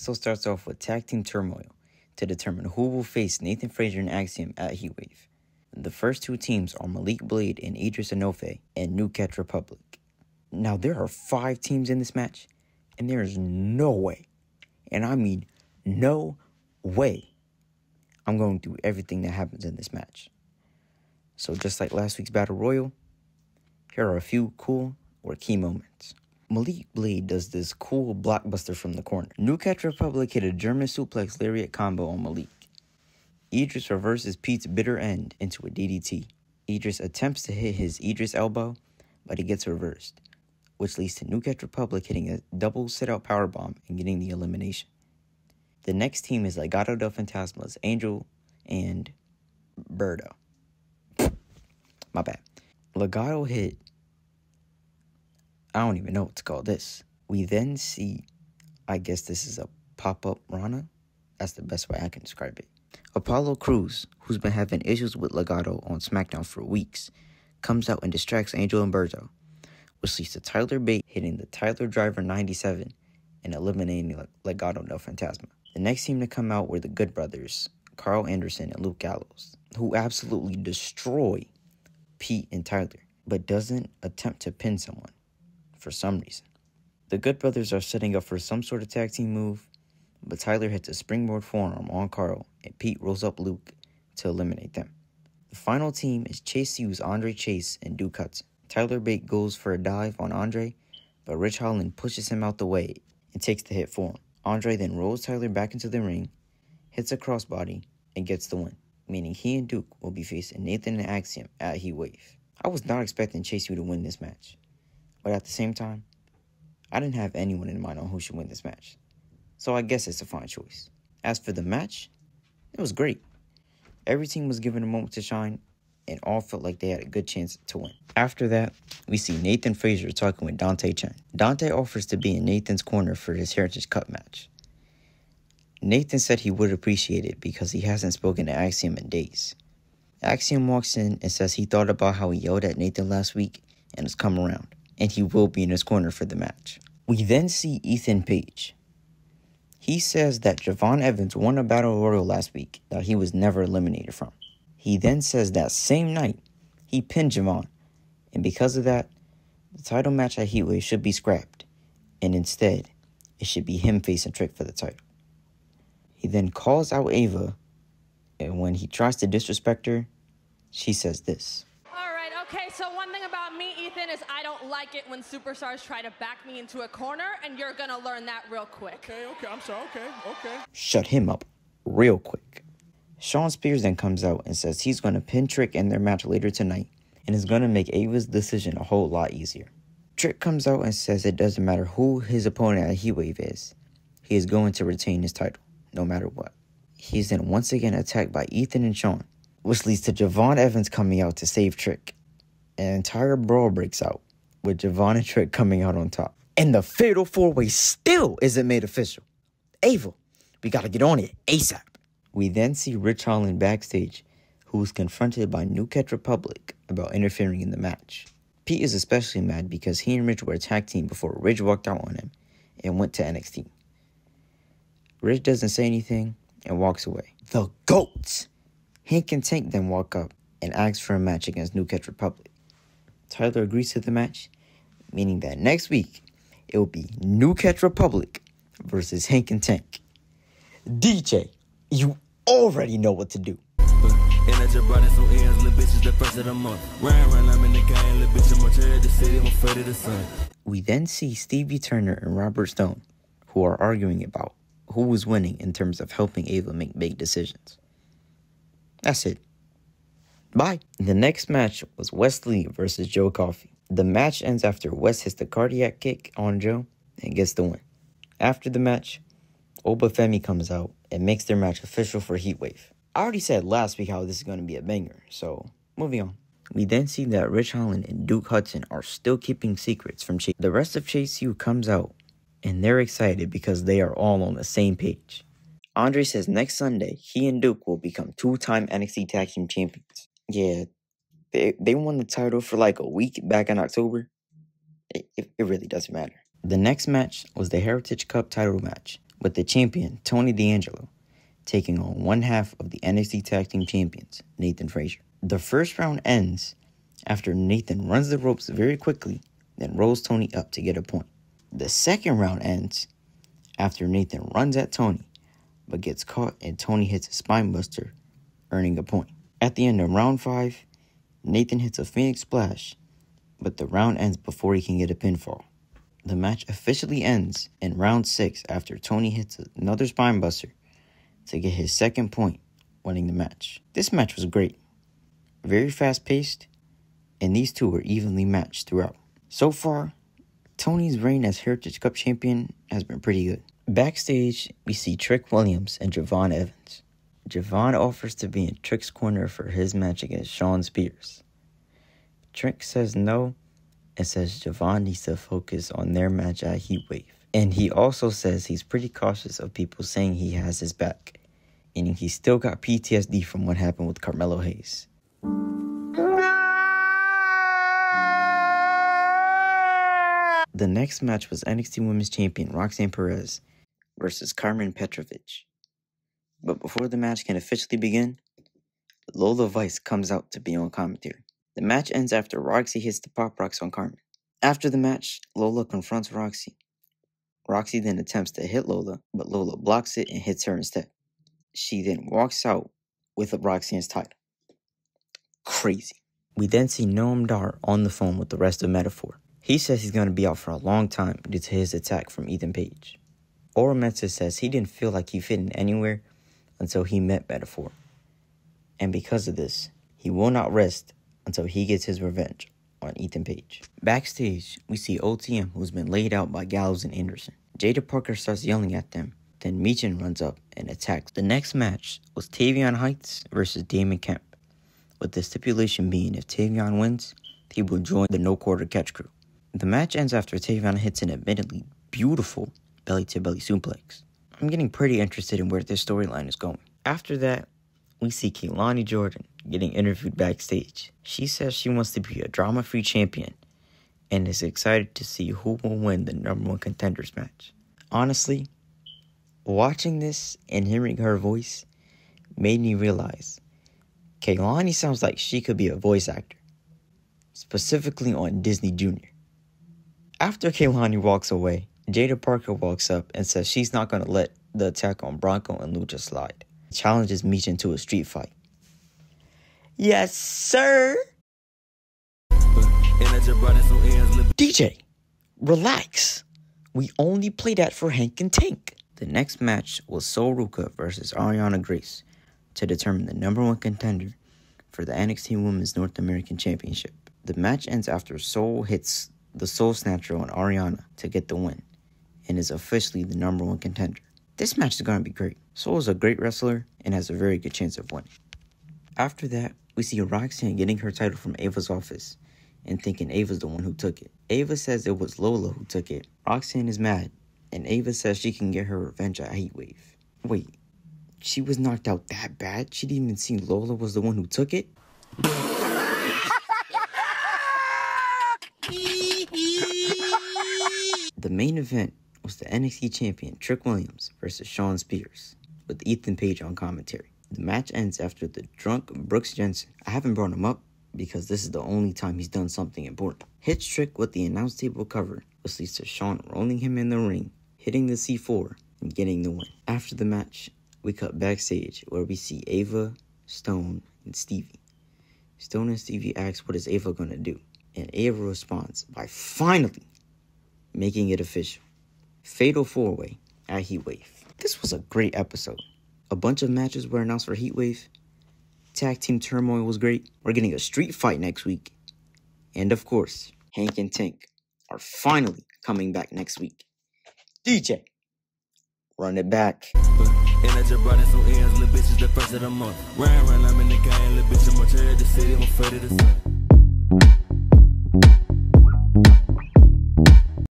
episode starts off with tag team turmoil to determine who will face Nathan Frazier and Axiom at Heatwave. The first two teams are Malik Blade and Idris Enofe and New Catch Republic. Now there are 5 teams in this match, and there is no way, and I mean no way, I'm going through everything that happens in this match. So just like last week's Battle Royal, here are a few cool or key moments. Malik Blade does this cool blockbuster from the corner. New Catch Republic hit a German suplex lariat combo on Malik. Idris reverses Pete's bitter end into a DDT. Idris attempts to hit his Idris elbow, but he gets reversed, which leads to New Catch Republic hitting a double sit-out powerbomb and getting the elimination. The next team is Legado del Fantasma's Angel and Birdo. My bad. Legado hit, I don't even know what to call this. We then see, I guess this is a pop-up Rana. That's the best way I can describe it. Apollo Crews, who's been having issues with Legado on SmackDown for weeks, comes out and distracts Angel and Birdo, which leads to Tyler Bate hitting the Tyler Driver 97 and eliminating Legado del Fantasma. The next team to come out were the Good Brothers, Carl Anderson and Luke Gallows, who absolutely destroy Pete and Tyler, but doesn't attempt to pin someone for some reason. The Good Brothers are setting up for some sort of tag team move, but Tyler hits a springboard forearm on Carl, and Pete rolls up Luke to eliminate them. The final team is Chase Hughes, Andre Chase, and Duke Hudson. Tyler Bate goes for a dive on Andre, but Rich Holland pushes him out the way and takes the hit for him. Andre then rolls Tyler back into the ring, hits a crossbody, and gets the win, meaning he and Duke will be facing Nathan and Axiom at Heatwave. I was not expecting Chase Hughes to win this match, but at the same time, I didn't have anyone in mind on who should win this match, so I guess it's a fine choice. As for the match, it was great. Every team was given a moment to shine, and all felt like they had a good chance to win. After that, we see Nathan Frazier talking with Dante Chen. Dante offers to be in Nathan's corner for his Heritage Cup match. Nathan said he would appreciate it because he hasn't spoken to Axiom in days. Axiom walks in and says he thought about how he yelled at Nathan last week and has come around, and he will be in his corner for the match. We then see Ethan Page. He says that Javon Evans won a Battle Royal last week that he was never eliminated from. He then says that same night, he pinned Javon, and because of that, the title match at Heatwave should be scrapped, and instead, it should be him facing Trick for the title. He then calls out Ava, and when he tries to disrespect her, she says this. All right, okay, so one thing about me, Ethan, is I don't like it when superstars try to back me into a corner, and you're gonna learn that real quick. Okay, I'm sorry, okay. Shut him up real quick. Sean Spears then comes out and says he's going to pin Trick in their match later tonight and is going to make Ava's decision a whole lot easier. Trick comes out and says it doesn't matter who his opponent at Heatwave is, he is going to retain his title, no matter what. He is then once again attacked by Ethan and Sean, which leads to Javon Evans coming out to save Trick. An entire brawl breaks out, with Javon and Trick coming out on top. And the Fatal 4-Way still isn't made official. Ava, we gotta get on it ASAP. We then see Rich Holland backstage, who is confronted by New Catch Republic about interfering in the match. Pete is especially mad because he and Rich were a tag team before Rich walked out on him and went to NXT. Rich doesn't say anything and walks away. The GOATs! Hank and Tank then walk up and ask for a match against New Catch Republic. Tyler agrees to the match, meaning that next week, it will be New Catch Republic versus Hank and Tank. DJ, you already know what to do. We then see Stevie Turner and Robert Stone, who are arguing about who was winning in terms of helping Ava make big decisions. That's it. Bye. The next match was Wesley versus Joe Coffey. The match ends after Wes hits the cardiac kick on Joe and gets the win. After the match, Obafemi comes out and makes their match official for Heatwave. I already said last week how this is going to be a banger, so moving on. We then see that Rich Holland and Duke Hudson are still keeping secrets from Chase. The rest of Chase U comes out, and they're excited because they are all on the same page. Andre says next Sunday, he and Duke will become 2-time NXT Tag Team Champions. Yeah, they won the title for like a week back in October. It really doesn't matter. The next match was the Heritage Cup title match with the champion, Tony D'Angelo, taking on one half of the NXT Tag Team Champions, Nathan Frazier. The first round ends after Nathan runs the ropes very quickly, then rolls Tony up to get a point. The second round ends after Nathan runs at Tony, but gets caught and Tony hits a spinebuster, earning a point. At the end of round 5, Nathan hits a Phoenix Splash, but the round ends before he can get a pinfall. The match officially ends in round 6 after Tony hits another spinebuster to get his second point, winning the match. This match was great, very fast-paced, and these two were evenly matched throughout. So far, Tony's reign as Heritage Cup champion has been pretty good. Backstage, we see Trick Williams and Javon Evans. Javon offers to be in Trick's corner for his match against Shawn Spears. Trick says no and says Javon needs to focus on their match at Heatwave. And he also says he's pretty cautious of people saying he has his back, and he's still got PTSD from what happened with Carmelo Hayes. The next match was NXT Women's Champion Roxanne Perez versus Carmen Petrovic. But before the match can officially begin, Lola Vice comes out to be on commentary. The match ends after Roxy hits the Pop Rocks on Carmen. After the match, Lola confronts Roxy. Roxy then attempts to hit Lola, but Lola blocks it and hits her instead. She then walks out with Roxanne's title. Crazy. We then see Noam Dar on the phone with the rest of Metaphor. He says he's going to be out for a long time due to his attack from Ethan Page. Oro Mensah says he didn't feel like he fit in anywhere until he met Metaphor. And because of this, he will not rest until he gets his revenge on Ethan Page. Backstage, we see OTM, who's been laid out by Gallows and Anderson. Jada Parker starts yelling at them. Then Meechin runs up and attacks. The next match was Tavion Heights versus Damon Kemp, with the stipulation being if Tavion wins, he will join the No Quarter Catch crew. The match ends after Tavion hits an admittedly beautiful belly-to-belly suplex. I'm getting pretty interested in where this storyline is going. After that, we see Keilani Jordan getting interviewed backstage. She says she wants to be a drama-free champion and is excited to see who will win the #1 contenders match. Honestly, watching this and hearing her voice made me realize Keilani sounds like she could be a voice actor, specifically on Disney Junior. After Keilani walks away, Jada Parker walks up and says she's not going to let the attack on Bronco and Lucha slide. Challenges Meechin to a street fight. Yes, sir! DJ, relax. We only play that for Hank and Tank. The next match was Sol Ruca versus Ariana Grace to determine the #1 contender for the NXT Women's North American Championship. The match ends after Sol hits the Soul Snatcher on Ariana to get the win, and is officially the #1 contender. This match is going to be great. Soul is a great wrestler and has a very good chance of winning. After that, we see Roxanne getting her title from Ava's office and thinking Ava's the one who took it. Ava says it was Lola who took it. Roxanne is mad, and Ava says she can get her revenge at Heatwave. Wait, she was knocked out that bad? She didn't even see Lola was the one who took it? The main event was the NXT champion Trick Williams versus Shawn Spears, with Ethan Page on commentary. The match ends after the drunk Brooks Jensen, I haven't brought him up because this is the only time he's done something important, hits Trick with the announce table cover, which leads to Shawn rolling him in the ring, hitting the C4, and getting the win. After the match, we cut backstage where we see Ava, Stone, and Stevie. Stone and Stevie ask what is Ava gonna do, and Ava responds by finally making it official. Fatal 4-way at Heatwave. This was a great episode. A bunch of matches were announced for Heatwave. Tag Team Turmoil was great. We're getting a street fight next week. And of course, Hank and Tank are finally coming back next week. DJ, run it back. And I just brought in some ends, little bitches, the first of the month. Run, I'm in the game, little bitch, I'm the city, I'm afraid of the sun.